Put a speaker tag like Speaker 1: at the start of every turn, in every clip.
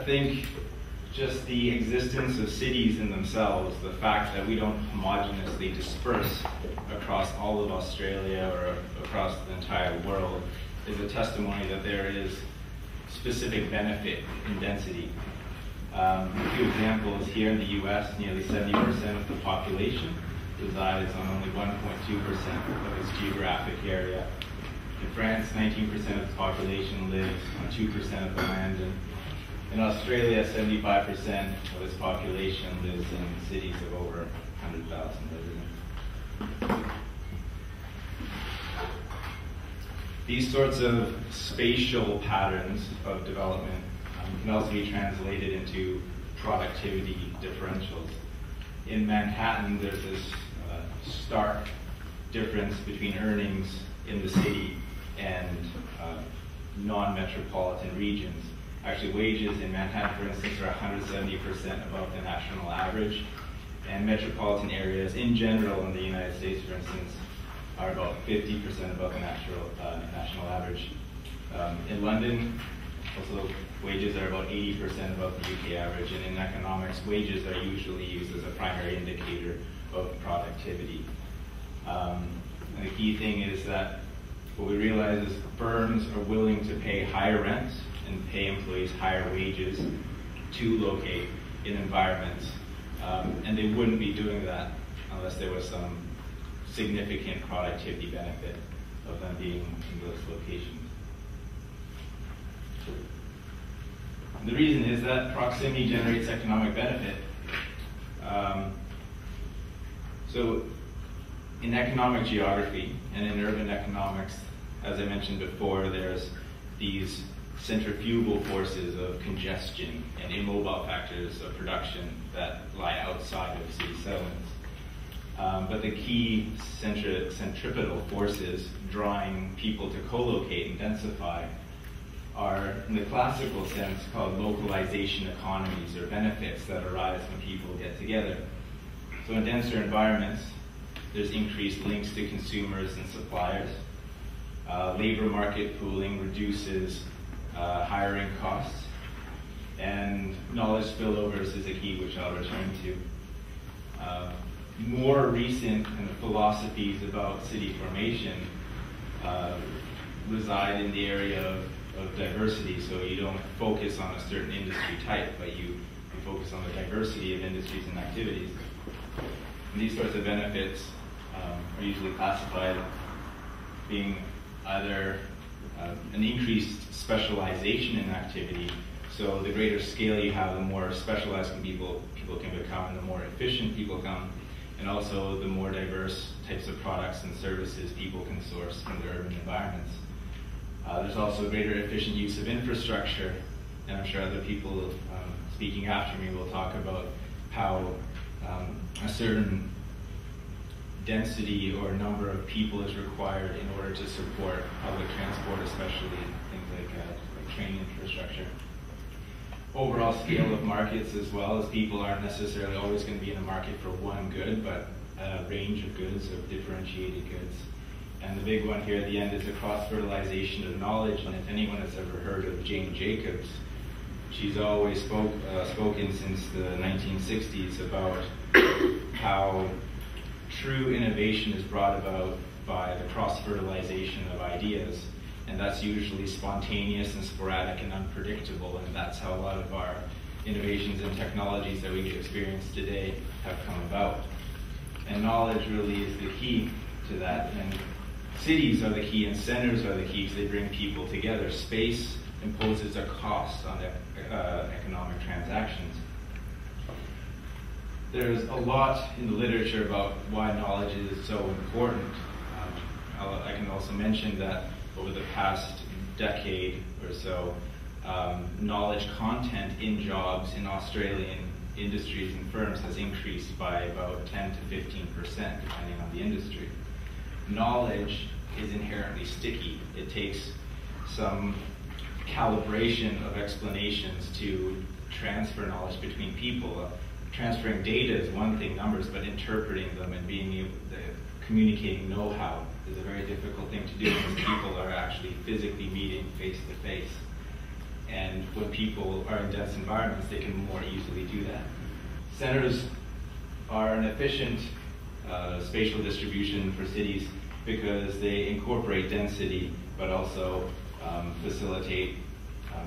Speaker 1: think just the existence of cities in themselves, the fact that we don't homogeneously disperse across all of Australia or across the entire world, is a testimony that there is specific benefit in density. A few examples: here in the US, nearly 70% of the population resides on only 1.2% of its geographic area. In France, 19% of the population lives on 2% of the land. And in Australia, 75% of its population lives in cities of over 100,000 residents. These sorts of spatial patterns of development can also be translated into productivity differentials. In Manhattan, there's this stark difference between earnings in the city and non-metropolitan regions. Actually, wages in Manhattan, for instance, are 170% above the national average, and metropolitan areas in general in the United States, for instance, are about 50% above the national average. In London, also wages are about 80% above the UK average, and in economics, wages are usually used as a primary indicator of productivity. And the key thing is that what we realize is firms are willing to pay higher rents and pay employees higher wages to locate in environments, and they wouldn't be doing that unless there was some significant productivity benefit of them being in those locations. And the reason is that proximity generates economic benefit. So in economic geography and in urban economics, as I mentioned before, there's these centrifugal forces of congestion and immobile factors of production that lie outside of city settlements. But the key centripetal forces drawing people to co-locate and densify are, in the classical sense, called localization economies, or benefits that arise when people get together. So in denser environments, there's increased links to consumers and suppliers. Labor market pooling reduces hiring costs, and knowledge spillovers is a key, which I'll return to. More recent kind of philosophies about city formation reside in the area of diversity. So you don't focus on a certain industry type, but you focus on the diversity of industries and activities. And these sorts of benefits are usually classified being either an increased specialization in activity. So the greater scale you have, the more specialized people can become, and the more efficient people become, and also the more diverse types of products and services people can source from their urban environments. There's also greater efficient use of infrastructure, and I'm sure other people speaking after me will talk about how a certain density or number of people is required in order to support public transport, especially things like train infrastructure. Overall scale of markets, as well, as people aren't necessarily always going to be in a market for one good, but a range of goods, of differentiated goods. And the big one here at the end is the cross-fertilization of knowledge. And if anyone has ever heard of Jane Jacobs, she's always spoken since the 1960s about how true innovation is brought about by the cross-fertilization of ideas. And that's usually spontaneous and sporadic and unpredictable, and that's how a lot of our innovations and technologies that we experience today have come about. And knowledge really is the key to that, and cities are the key, and centers are the key, because they bring people together. Space imposes a cost on economic transactions. There's a lot in the literature about why knowledge is so important. I can also mention that over the past decade or so, knowledge content in jobs in Australian industries and firms has increased by about 10 to 15%, depending on the industry. Knowledge is inherently sticky. It takes some calibration of explanations to transfer knowledge between people. Transferring data is one thing, numbers, but interpreting them and being able to communicating know-how is a very difficult thing to do because people are actually physically meeting face to face. And when people are in dense environments, they can more easily do that. Centers are an efficient spatial distribution for cities because they incorporate density, but also facilitate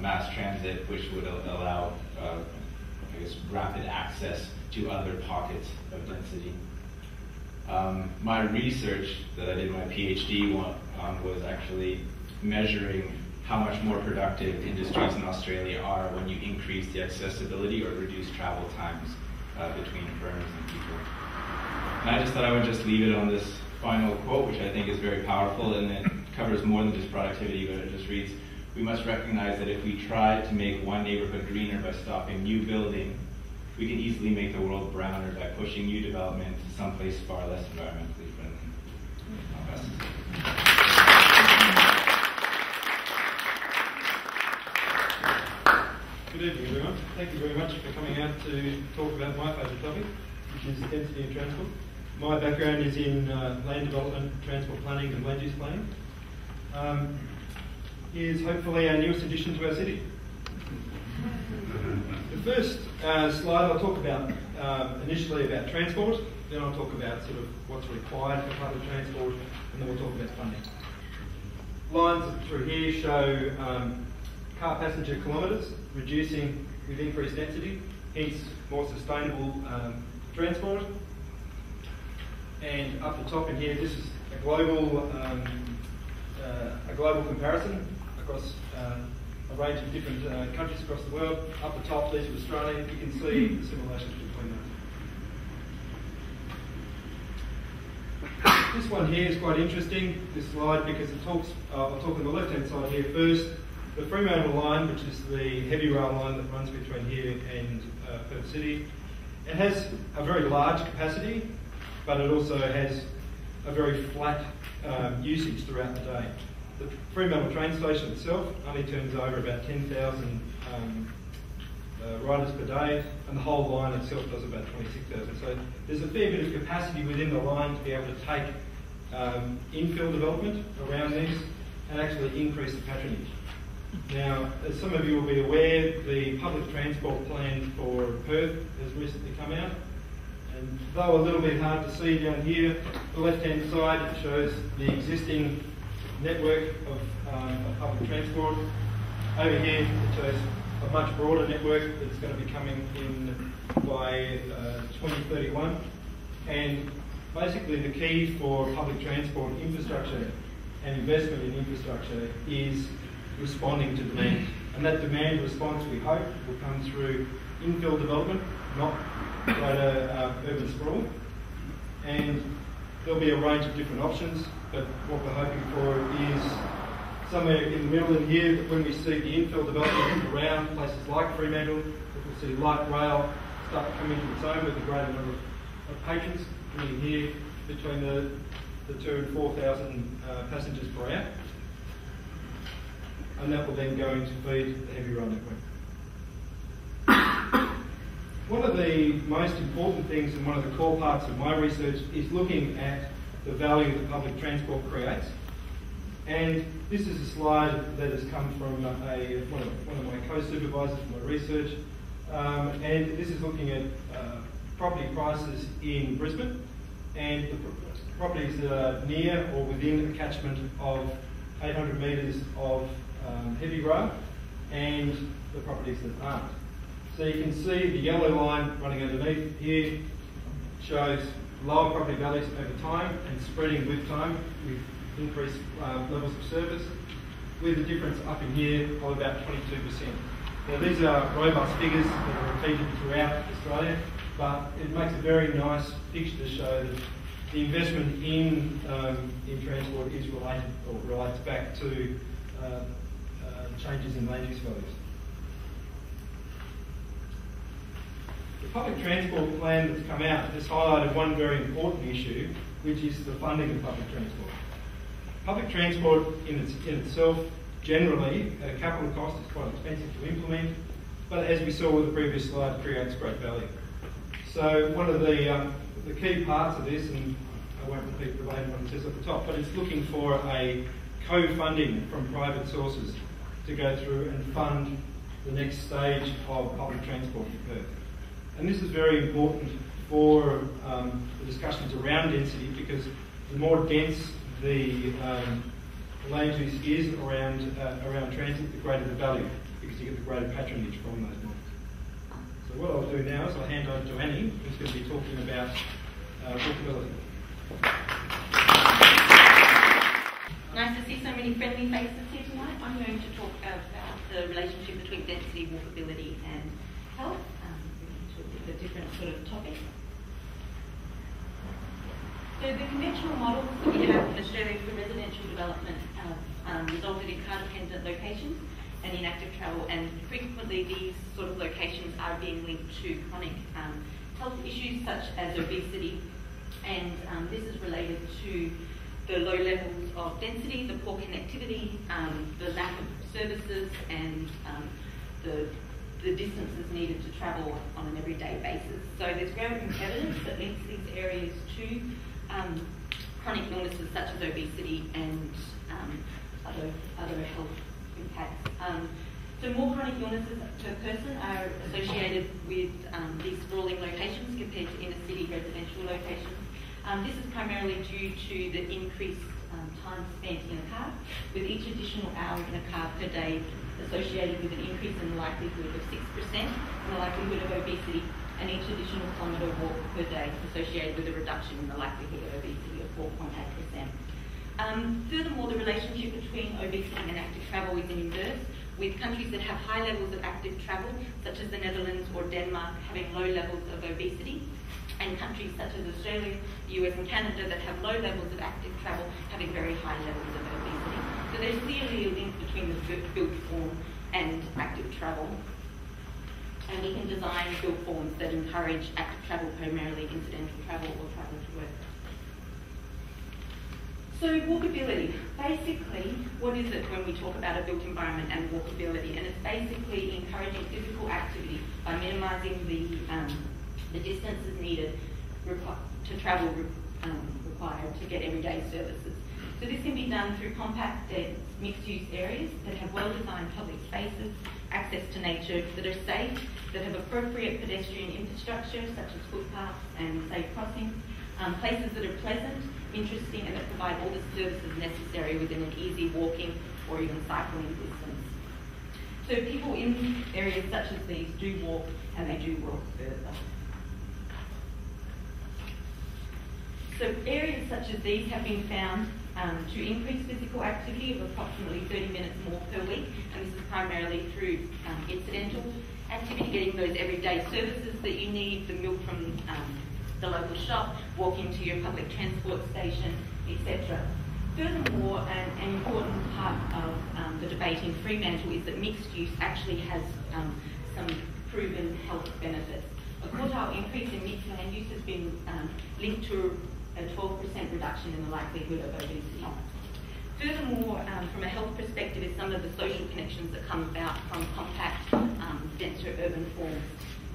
Speaker 1: mass transit, which would allow, rapid access to other pockets of density. My research that I did my PhD on was actually measuring how much more productive industries in Australia are when you increase the accessibility or reduce travel times between firms and people. And I just thought I would just leave it on this final quote, which I think is very powerful, and it covers more than just productivity, but it just reads, "We must recognize that if we try to make one neighborhood greener by stopping new building, we can easily make the world browner by pushing new development to someplace far less environmentally friendly."
Speaker 2: Good evening, everyone. Thank you very much for coming out to talk about my favourite topic, which is density and transport. My background is in land development, transport planning and land use planning. Here's hopefully our newest addition to our city. The first slide I'll talk about initially about transport, then I'll talk about sort of what's required for public transport, and then we'll talk about funding. Lines through here show car passenger kilometres reducing with increased density, hence more sustainable transport. And up the top in here, this is a global comparison across a range of different countries across the world. Up the top, these are Australian. You can see the simulations between them. This one here is quite interesting, this slide, because it talks, I'll talk on the left-hand side here first. The Fremantle line, which is the heavy rail line that runs between here and Perth City, it has a very large capacity, but it also has a very flat usage throughout the day. The Fremantle train station itself only turns over about 10,000 riders per day, and the whole line itself does about 26,000. So there's a fair bit of capacity within the line to be able to take infill development around these and actually increase the patronage. Now, as some of you will be aware, the public transport plan for Perth has recently come out. And though a little bit hard to see down here, the left-hand side shows the existing network of public transport. Over here, it shows a much broader network that's going to be coming in by 2031. And basically the key for public transport infrastructure and investment in infrastructure is responding to demand. And that demand response, we hope, will come through infill development, not greater urban sprawl. And there'll be a range of different options, but what we're hoping for is somewhere in the middle in here, that when we see the infill development around places like Fremantle, we'll see light rail start to come into its own with a greater number of patrons coming here between the 2,000 and 4,000 passengers per hour. And that will then go in to feed the heavy rail network. One of the most important things and one of the core parts of my research is looking at the value that public transport creates. And this is a slide that has come from one of my co-supervisors for my research. And this is looking at property prices in Brisbane and the properties that are near or within a catchment of 800 metres of heavy rail and the properties that aren't. So you can see the yellow line running underneath here shows lower property values over time and spreading with time with increased levels of service, with a difference up in here of about 22%. Now these are robust figures that are repeated throughout Australia, but it makes a very nice picture to show that the investment in transport is related or relates back to changes in land use values. The public transport plan that's come out has highlighted one very important issue, which is the funding of public transport. Public transport in itself, generally, at a capital cost, is quite expensive to implement, but as we saw with the previous slide, creates great value. So one of the key parts of this, and I won't repeat verbatim what it says at the top, but it's looking for a co-funding from private sources to go through and fund the next stage of public transport for Perth. And this is very important for the discussions around density, because the more dense the land use is around transit, the greater the value, because you get the greater patronage from those models. So what I'll do now is I'll hand over to Annie, who's going to be talking about walkability.
Speaker 3: Nice to see so many friendly faces here tonight. I'm going to talk about the relationship between density, walkability and health, to a different sort of topic. So the conventional models that we have in Australia for residential development have resulted in car-dependent locations and inactive travel, and frequently these sort of locations are being linked to chronic health issues such as obesity, and this is related to the low levels of density, the poor connectivity, the lack of services, and the distances needed to travel on an everyday basis. So there's growing evidence that links these areas to chronic illnesses such as obesity and other health impacts. So more chronic illnesses per person are associated with these sprawling locations compared to inner city residential locations. This is primarily due to the increased time spent in a car, with each additional hour in a car per day associated with an increase in the likelihood of 6% in the likelihood of obesity, and each additional kilometre walk per day associated with a reduction in the likelihood of obesity of 4.8%. Furthermore, the relationship between obesity and active travel is inverse, with countries that have high levels of active travel, such as the Netherlands or Denmark, having low levels of obesity, and countries such as Australia, the US and Canada that have low levels of active travel having very high levels of obesity. So there's clearly a link between the built form and active travel. And we can design built forms that encourage active travel, primarily incidental travel or travel to work. So walkability, basically, what is it when we talk about a built environment and walkability? And it's basically encouraging physical activity by minimising the distances needed to travel required to get everyday services. So this can be done through compact, dense, mixed-use areas that have well-designed public spaces, access to nature that are safe, that have appropriate pedestrian infrastructure such as footpaths and safe crossings, places that are pleasant, interesting, and that provide all the services necessary within an easy walking or even cycling distance. So people in areas such as these do walk, and they do walk further. So areas such as these have been found to increase physical activity of approximately 30 minutes more per week, and this is primarily through incidental activity, getting those everyday services that you need, the milk from the local shop, walking to your public transport station, etc. Furthermore, an important part of the debate in Fremantle is that mixed use actually has some proven health benefits. A quartile increase in mixed land use has been linked to a 12% reduction in the likelihood of obesity. Furthermore, from a health perspective, is some of the social connections that come about from compact, denser urban forms.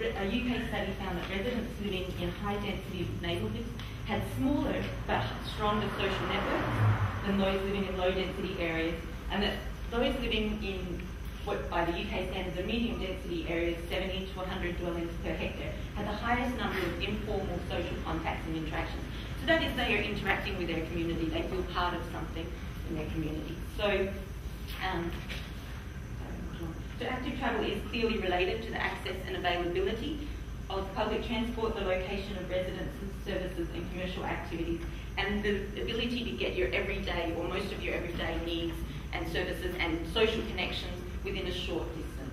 Speaker 3: A UK study found that residents living in high-density neighbourhoods had smaller but stronger social networks than those living in low-density areas, and that those living in what by the UK standards are medium-density areas, 70 to 100 dwellings per hectare, had the highest number of informal social contacts and interactions. So that is, they are interacting with their community, they feel part of something in their community. So active travel is clearly related to the access and availability of public transport, the location of residences, services and commercial activities, and the ability to get your everyday or most of your everyday needs and services and social connections within a short distance.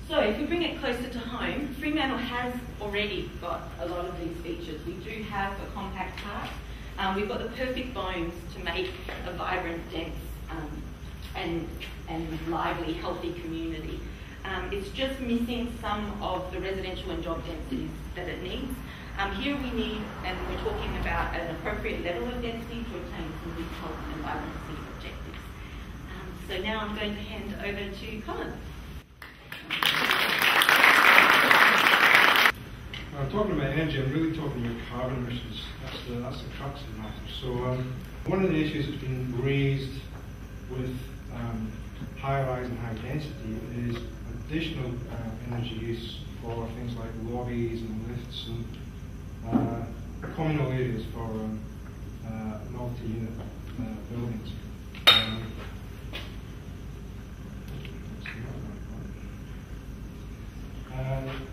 Speaker 3: So if we bring it closer to home, Fremantle has already got a lot of these features. We do have a compact park. We've got the perfect bones to make a vibrant, dense and lively, healthy community. It's just missing some of the residential and job densities that it needs. Here we need, and we're talking about an appropriate level of density to obtain some of these health and vibrancy objectives. So now I'm going to hand over to Colin.
Speaker 2: Talking about energy, I'm really talking about carbon emissions. That's the crux of the matter. So one of the issues that's been raised with
Speaker 4: high-rise and high-density is additional energy use for things like lobbies and lifts and communal areas for multi-unit buildings.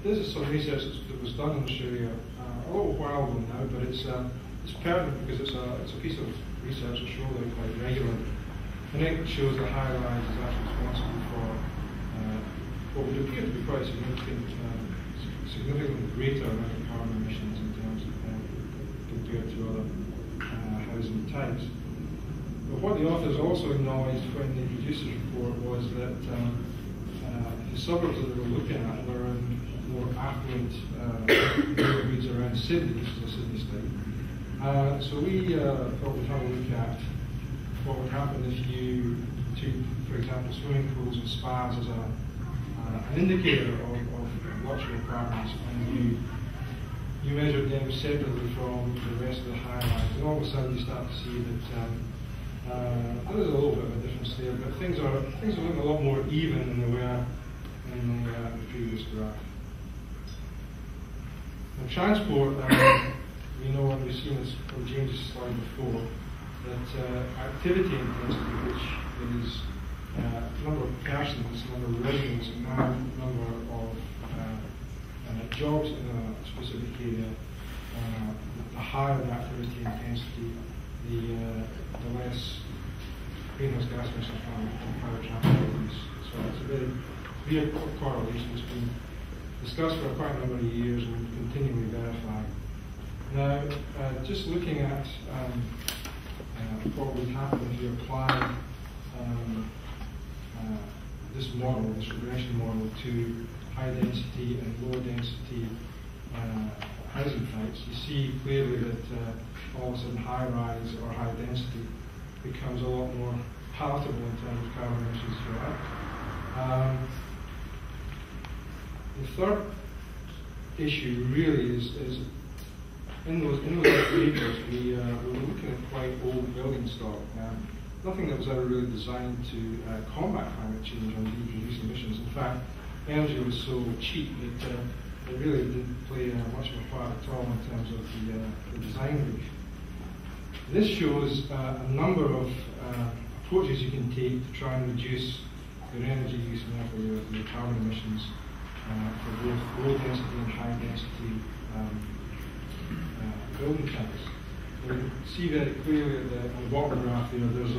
Speaker 4: This is some research that was done in Australia a little while ago now, but it's pertinent because it's a piece of research that's rolled out quite regularly. And it shows that high rise is actually responsible for what would appear to be quite significantly greater amount of carbon emissions in terms of compared to other housing types. But what the authors also acknowledged when they produced this report was that the suburbs that they were looking at were in more affluent neighbourhoods around Sydney. This is a Sydney study. So we thought we'd have a look at what would happen if you took, for example, swimming pools and spas as an indicator of luxury requirements, and you measured them separately from the rest of the high rise. And all of a sudden you start to see that there's a little bit of a difference there, but things are looking a lot more even than they were in the previous graph. Now, transport, we know, and we've seen this from James's slide before, that activity intensity, which is number of persons, number of residents, and number of jobs in a specific area, the higher the activity intensity, the less greenhouse gas emissions from private transport use. So it's a very clear correlation that's been discussed for quite a number of years and continually verified. Now, just looking at what would happen if you apply this model, this regression model, to high density and low density housing types, you see clearly that all of a sudden high rise or high density becomes a lot more palatable in terms of carbon emissions throughout. The third issue really is in those papers we were looking at quite old building stock. Nothing that was ever really designed to combat climate change or reduce emissions. In fact, energy was so cheap that it really didn't play much of a part at all in terms of the design brief. This shows a number of approaches you can take to try and reduce your energy use and therefore your carbon emissions for both low density and high density building types. You can see very clearly on the bottom graph there, there's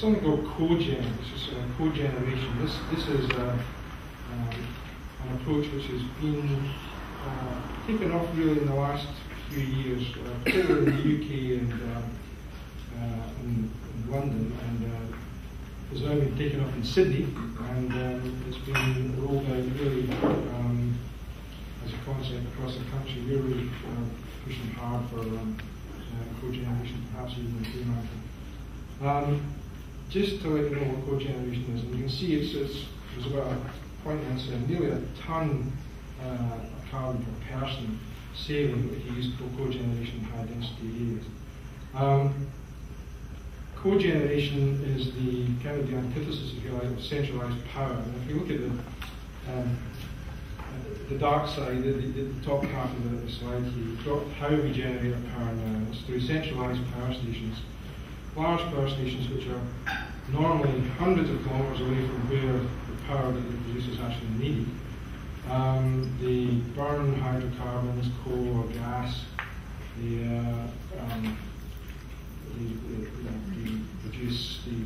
Speaker 4: something called cogen, which is cogeneration. This is an approach which has been taken off really in the last few years, particularly in the UK and in London, and has now been taken up in Sydney, and it's been rolled out really as a concept across the country. We're really pushing hard for cogeneration, perhaps even in fremantle. Just to let you know what cogeneration is, and you can see there's about nearly a ton of carbon per person saving if you use cogeneration in high density areas. Cogeneration is the kind of the antithesis, if you like, of centralized power. And if you look at the dark side, the top half of the slide here, you've got how we generate our power now. It's through centralized power stations, large power stations which are normally hundreds of kilometres away from where the power that the producer is actually needed. They burn hydrocarbons, coal or gas. They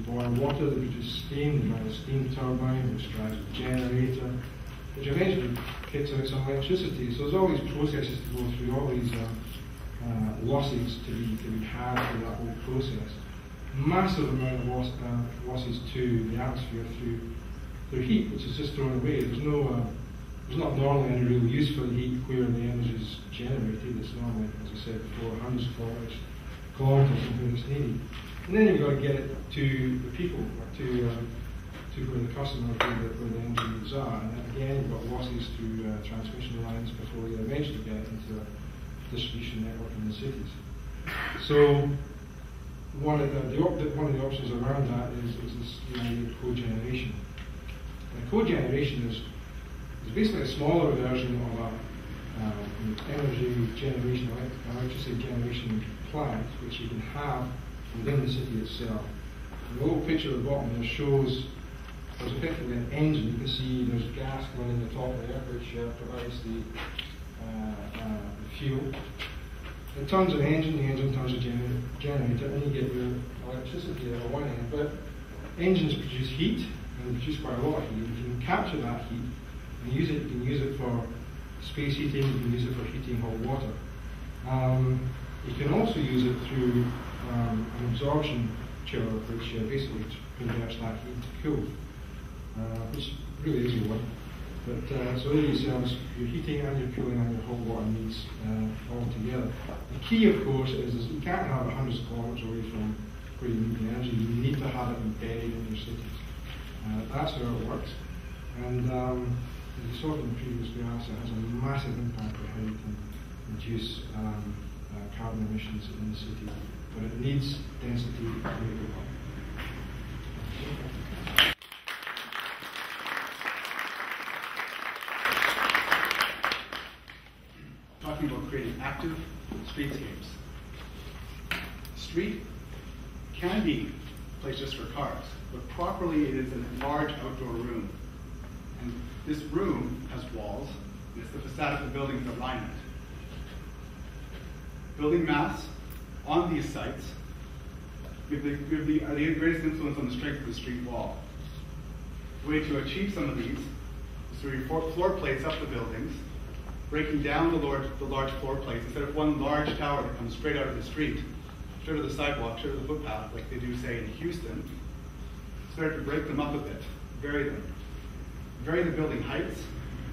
Speaker 4: boil water, they produce steam, they run a steam turbine, which drives a generator, which eventually kicks out some electricity. So there's all these processes to go through, all these losses to be had through that whole process. Massive amount of losses to the atmosphere through heat, which is just thrown away. There's not normally any real use for the heat where the energy is generated. It's normally, as I said before, hundreds of kilometres from where it's needed. And then you've got to get it to the people, to where the customer, where the energy needs are. And then again, you've got losses through transmission lines before you eventually get into a distribution network in the cities. So one of the options around that is this idea of cogeneration. And cogeneration is basically a smaller version of an energy generation, electricity generation plant, which you can have within the city itself. And the little picture at the bottom there shows there's effectively an engine. You can see there's gas going in the top there, which provides the fuel. It turns an engine, the engine turns a generator, and you get your electricity at one end. But engines produce heat, and produce quite a lot of heat. You can capture that heat and use it. You can use it for space heating, you can use it for heating hot water. You can also use it through an absorption chiller, which basically converts that heat to cool, which really is a one. But so there you see, your heating and your cooling and your hot water needs all together. The key, of course, is you can't have it hundreds of kilometres away from where you need the energy. You need to have it embedded in your cities. That's how it works. And as you saw in the previous graphs, it has a massive impact on how you can reduce carbon emissions in the city. But it needs density to make it work.
Speaker 5: Talking about creating active streetscapes. Street can be a place just for cars, but properly it is a large outdoor room. And this room has walls, and it's the facade of the buildings that line it. Building mass on these sites give the greatest influence on the strength of the street wall. The way to achieve some of these is through floor plates up the buildings, breaking down the large floor plates instead of one large tower that comes straight out of the street, straight to the sidewalk, straight to the footpath, like they do, say, in Houston. Start to break them up a bit, vary them. Vary the building heights,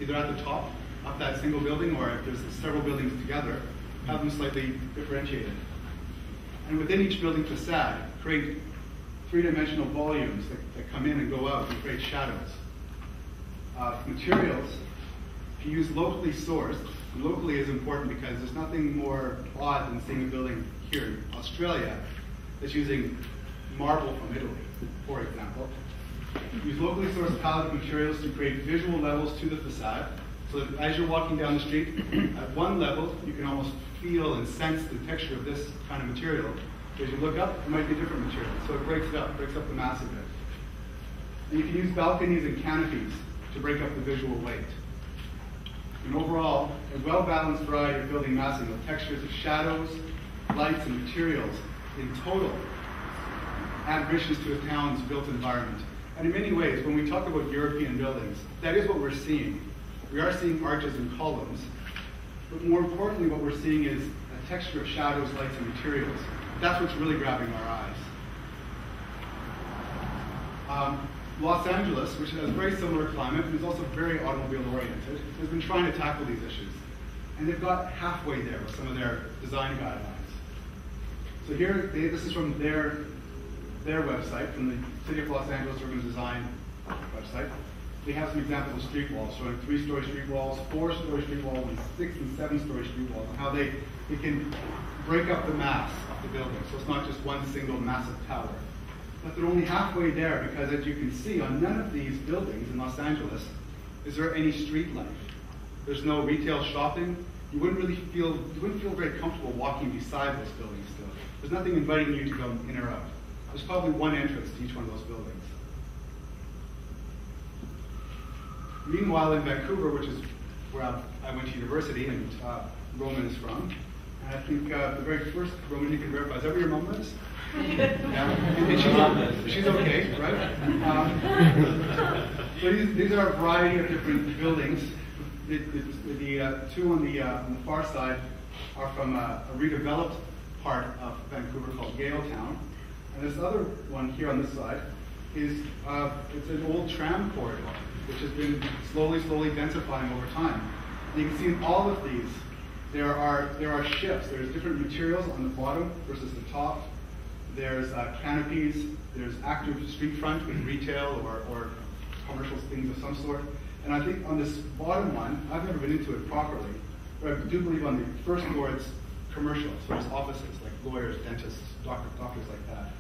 Speaker 5: either at the top, up that single building, or if there's several buildings together, have them slightly differentiated. And within each building facade, create three-dimensional volumes that come in and go out and create shadows. Materials, if you use locally sourced, and locally is important because there's nothing more odd than seeing a building here in Australia that's using marble from Italy, for example. Use locally sourced palette of materials to create visual levels to the facade, so that as you're walking down the street, at one level, you can almost feel and sense the texture of this kind of material. As you look up, it might be a different material. So it breaks up the mass a bit. And you can use balconies and canopies to break up the visual weight. And overall, a well-balanced variety of building massing with textures of shadows, lights, and materials in total add richness to a town's built environment. And in many ways, when we talk about European buildings, that is what we're seeing. We are seeing arches and columns, but more importantly, what we're seeing is a texture of shadows, lights, and materials. That's what's really grabbing our eyes. Los Angeles, which has a very similar climate and is also very automobile-oriented, has been trying to tackle these issues. And they've got halfway there with some of their design guidelines. So here, this is from their website, from the City of Los Angeles Urban Design website. They have some examples of street walls, showing 3-story street walls, 4-story street walls, and 6- and 7-story street walls, and how they can break up the mass of the building. So it's not just one single massive tower. But they're only halfway there because, as you can see, on none of these buildings in Los Angeles is there any street life. There's no retail shopping. You wouldn't feel very comfortable walking beside those buildings still. There's nothing inviting you to go in or out. There's probably one entrance to each one of those buildings. Meanwhile, in Vancouver, which is where I went to university and Roman is from, and I think the very first Roman you can verify, is that where your mom lives? Yeah. And she's okay, right? So these are a variety of different buildings. The two on the far side are from a redeveloped part of Vancouver called Galetown. And this other one here on this side is it's an old tram corridor, which has been slowly densifying over time. And you can see in all of these, there are shifts. There's different materials on the bottom versus the top. There's canopies. There's active street front with retail or commercial things of some sort. And I think on this bottom one, I've never been into it properly, but I do believe on the first floor it's commercial, so there's offices like lawyers, dentists, doctors like that.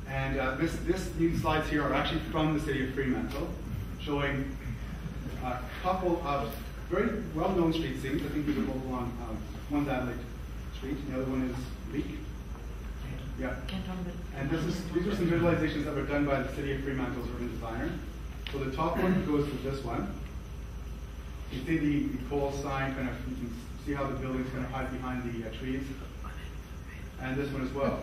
Speaker 5: And these slides here are actually from the city of Fremantle, showing a couple of very well-known street scenes. I think these are both along one's Adelaide Street, and the other one is Leek. Yeah. And these are some visualizations that were done by the city of Fremantle's urban designer. So the top one goes to this one. You see the coal sign, kind of, you can see how the building's kind of hide behind the trees. And this one as well.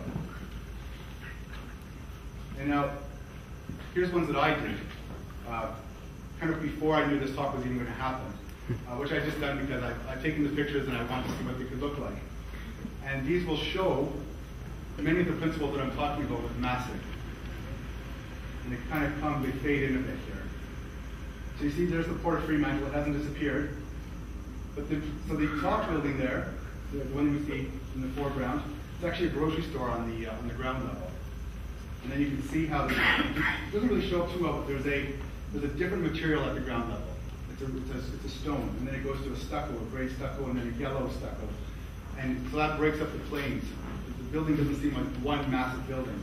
Speaker 5: And now, here's ones that I did, kind of before I knew this talk was even going to happen, which I just done because I've taken the pictures and I wanted to see what they could look like. And these will show many of the principles that I'm talking about with massing. And they fade in a bit here. So you see there's the Port of Fremantle, it hasn't disappeared. But so the top building there, the one we see in the foreground, it's actually a grocery store on the ground level. And then you can see how it doesn't really show up too well, but there's a different material at the ground level. It's a stone, and then it goes to a stucco, a gray stucco, and then a yellow stucco. And so that breaks up the planes. The building doesn't seem like one massive building.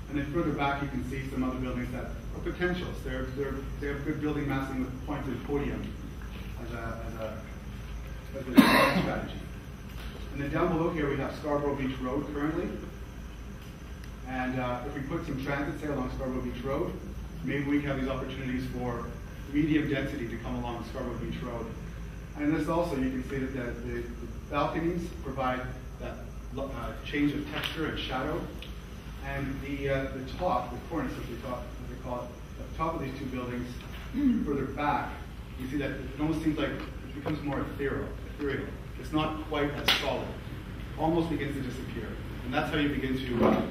Speaker 5: And then further back you can see some other buildings that are potentials. They have good building massing with pointed podium as a design strategy. And then down below here we have Scarborough Beach Road currently. And if we put some transit, say, along Scarborough Beach Road, maybe we can have these opportunities for medium density to come along Scarborough Beach Road. And this also, you can see that the balconies provide that change of texture and shadow. And the top, the cornice, as they call it, at the top of these two buildings, further back, you see that it almost seems like it becomes more ethereal. It's not quite as solid. Almost begins to disappear. And that's how you begin to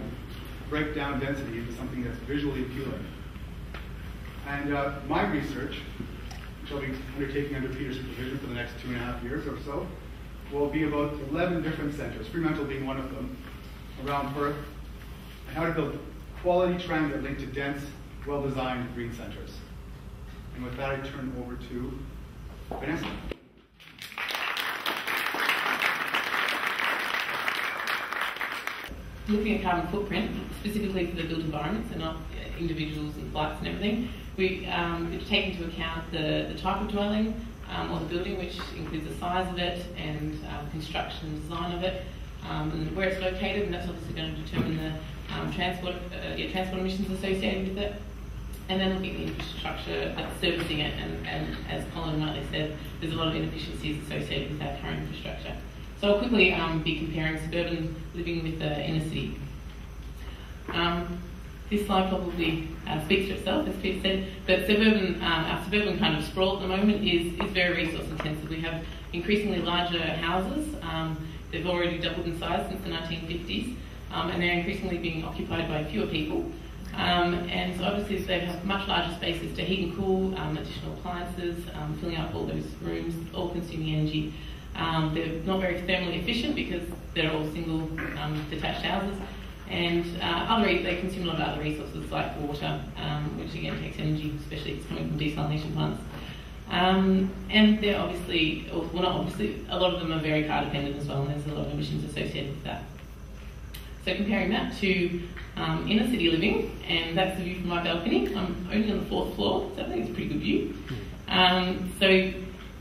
Speaker 5: break down density into something that's visually appealing. And my research, which I'll be undertaking under Peter's supervision for the next 2.5 years or so, will be about 11 different centers, Fremantle being one of them, around Perth, and how to build quality transit linked to dense, well-designed green centers. And with that, I turn over to Vanessa.
Speaker 6: Looking at carbon footprint, specifically for the built environments and not individuals and flights and everything, we take into account the type of dwelling or the building, which includes the size of it and construction and design of it, and where it's located, and that's obviously going to determine the transport emissions associated with it. And then looking at the infrastructure that's servicing it, and as Colin rightly said, there's a lot of inefficiencies associated with our current infrastructure. So I'll quickly be comparing suburban living with the inner city. This slide probably speaks for itself, as Peter said, but our suburban kind of sprawl at the moment is very resource intensive. We have increasingly larger houses. They've already doubled in size since the 1950s, and they're increasingly being occupied by fewer people. And so obviously they have much larger spaces to heat and cool, additional appliances, filling up all those rooms, all consuming energy. They're not very thermally efficient because they're all single detached houses, and they consume a lot of other resources like water, which again takes energy, especially if it's coming from desalination plants. And they're obviously, well not obviously, a lot of them are very car dependent as well, and there's a lot of emissions associated with that. So comparing that to inner city living, and that's the view from my balcony. I'm only on the 4th floor, so I think it's a pretty good view. So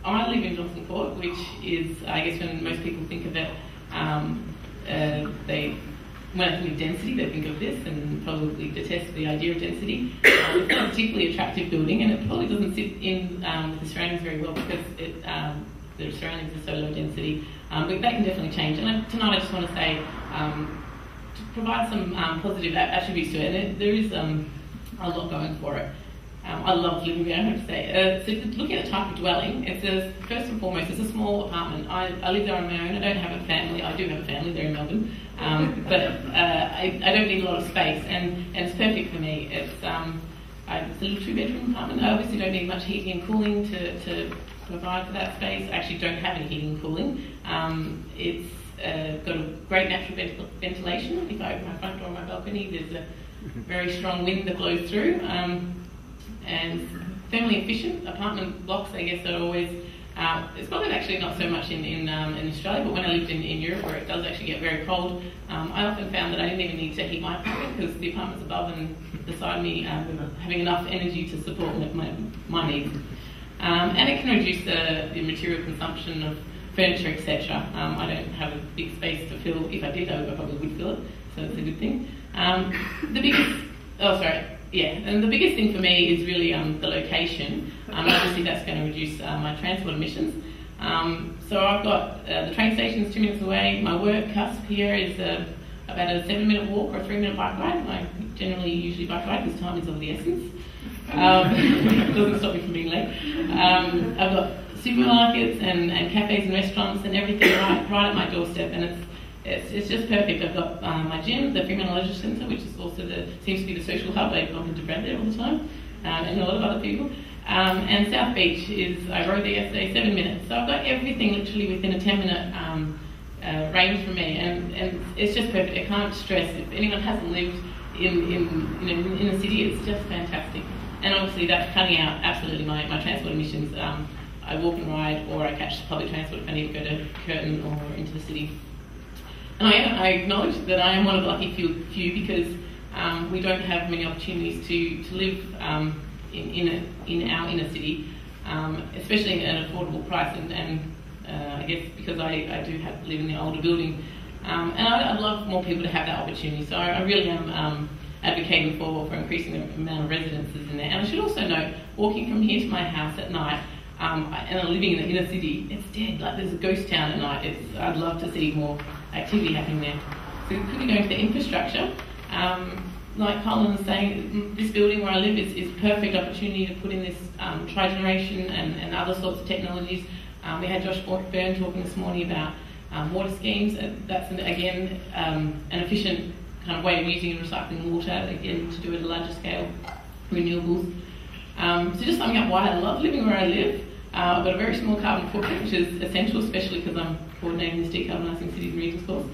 Speaker 6: I live in Johnson Court, which is, I guess when most people think of it, when I think of density, they think of this and probably detest the idea of density. It's not a particularly attractive building, and it probably doesn't sit in with the surroundings very well because the surroundings are so low density. But that can definitely change. And tonight I just want to say, to provide some positive attributes to it, and there is a lot going for it. I love living there, I have to say. So looking at the type of dwelling, it says, first and foremost, it's a small apartment. I live there on my own. I don't have a family. I do have a family there in Melbourne. But I don't need a lot of space, and it's perfect for me. It's a little 2-bedroom apartment. I obviously don't need much heating and cooling to provide for that space. I actually don't have any heating and cooling. It's got a great natural ventilation. If I open my front door on my balcony, there's a very strong wind that blows through. And thermally efficient apartment blocks, I guess, are always It's probably actually not so much in Australia, but when I lived in Europe, where it does actually get very cold, I often found that I didn't even need to heat my apartment because the apartments above and beside me were having enough energy to support my needs. And it can reduce the material consumption of furniture, etc. I don't have a big space to fill. If I did, I probably would fill it, so it's a good thing. And the biggest thing for me is really the location. Obviously, that's going to reduce my transport emissions. So I've got the train station's 2 minutes away. My work, CUSP here, is about a 7-minute walk or a 3-minute bike ride. I generally usually bike ride because time is of the essence. It doesn't stop me from being late. I've got supermarkets and cafes and restaurants and everything right at my doorstep, and it's just perfect. I've got my gym, the Fremantle Leisure Centre, which is also seems to be the social hub. I bump into Brad there all the time, and a lot of other people. And South Beach I rode there yesterday, 7 minutes. So I've got everything literally within a 10-minute range from me, and it's just perfect. I can't stress. If anyone hasn't lived in a city, it's just fantastic. And obviously that's cutting out absolutely my transport emissions. I walk and ride, or I catch public transport if I need to go to Curtin or into the city. And I acknowledge that I am one of the lucky few because we don't have many opportunities to live in our inner city, especially at an affordable price. And I guess because I do live in the older building, and I'd love more people to have that opportunity. So I really am advocating for increasing the amount of residences in there. And I should also note, walking from here to my house at night, and I'm living in the inner city, it's dead. Like there's a ghost town at night. I'd love to see more activity happening there. So quickly going to the infrastructure, like Colin was saying, this building where I live is perfect opportunity to put in this tri-generation and other sorts of technologies. We had Josh Byrne talking this morning about water schemes. That's an efficient kind of way of using and recycling water, again, to do it at a larger scale, renewables. So just summing up why I love living where I live. I've got a very small carbon footprint, which is essential, especially because I'm coordinating this decarbonising cities and regions course.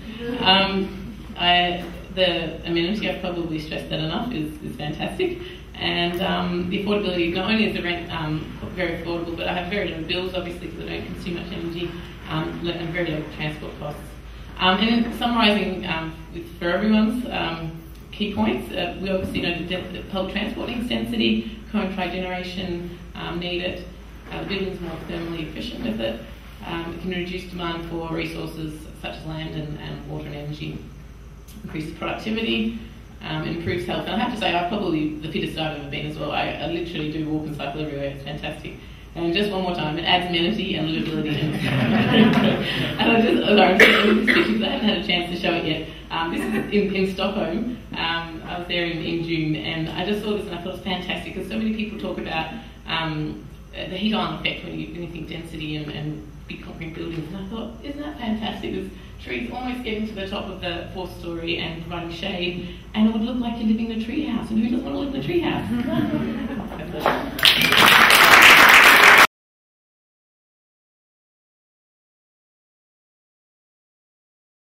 Speaker 6: The amenity, I've probably stressed that enough, is fantastic. And the affordability, not only is the rent very affordable, but I have very low bills, obviously, because I don't consume much energy, and very low transport costs. And in summarising for everyone's key points, we obviously know the public transport needs density, cone tri-generation needed, the building's more thermally efficient with it, it can reduce demand for resources such as land and water and energy, increase productivity, improves health. And I have to say, I'm probably the fittest I've ever been as well. I literally do walk and cycle everywhere, it's fantastic. And just one more time, it adds amenity and livability. And I haven't had a chance to show it yet. This is in Stockholm. I was there in June, and I just saw this and I thought it was fantastic because so many people talk about the heat island effect when you think density and big concrete buildings. And I thought, isn't that fantastic? There's trees almost getting to the top of the 4th story and providing shade, and it would look like you're living in a tree house. And who doesn't want to live in a tree house?